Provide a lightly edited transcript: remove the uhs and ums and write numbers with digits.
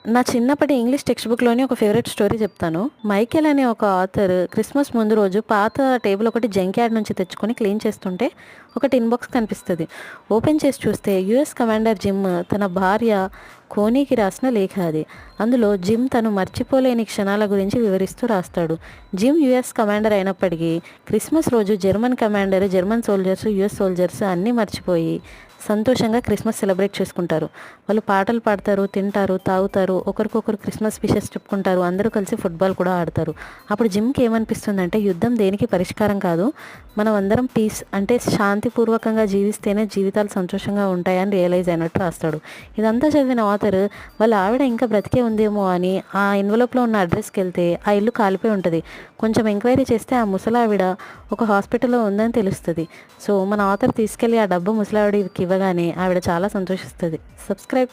నా చిన్నప్పటి English text బుక్లోని ఒక ఫేవరెట్ స్టోరీ చెప్తాను. మైకేల్ అనే ఒక ఆథర్ క్రిస్మస్ ముందు రోజు పాత టేబుల్ ఒకటి జంక్ యార్డ్ నుంచి తెచ్చుకొని క్లీన్ చేస్తుంటే ఒక టిన్ బాక్స్ కనిపిస్తుంది. ఓపెన్ చేసి చూస్తే యుఎస్ కమాండర్ జిమ్ తన భార్య కోనీకి రాసిన లేఖ అది. అందులో జిమ్ తను మర్చిపోలేని క్షణాల గురించి వివరిస్తూ రాస్తాడు. జిమ్ యుఎస్ కమాండర్ అయినప్పటికీ క్రిస్మస్ రోజు German commander, German soldiers, US soldiers అన్నీ మర్చిపోయి సంతోషంగా క్రిస్మస్ సెలబ్రేట్ చేసుకుంటారు. వాళ్ళు పాటలు పాడతారు, తింటారు, తాగుతారు, ఒకరికొకరు క్రిస్మస్ విషెస్ చెప్పుకుంటారు, అందరూ కలిసి ఫుట్బాల్ కూడా ఆడతారు. అప్పుడు జిమ్కి ఏమనిపిస్తుందంటే యుద్ధం దేనికి పరిష్కారం కాదు, మనం అందరం పీస్ అంటే శాంతిపూర్వకంగా జీవిస్తేనే జీవితాలు సంతోషంగా ఉంటాయని రియలైజ్ అయినట్టు రాస్తాడు. ఇదంతా చదివిన ఆథర్ వాళ్ళ ఆవిడ ఇంకా బ్రతికే ఉందేమో అని ఆ ఎన్వలప్లో ఉన్న అడ్రస్కి వెళ్తే ఆ ఇల్లు కాలిపోయి ఉంటుంది. కొంచెం ఎంక్వైరీ చేస్తే ఆ ముసలావిడ ఒక హాస్పిటల్లో ఉందని తెలుస్తుంది. సో మన ఆథర్ తీసుకెళ్ళి ఆ డబ్బు ముసలావిడికి ఇవ్వగానే ఆవిడ చాలా సంతోషిస్తుంది. సబ్స్క్రైబ్.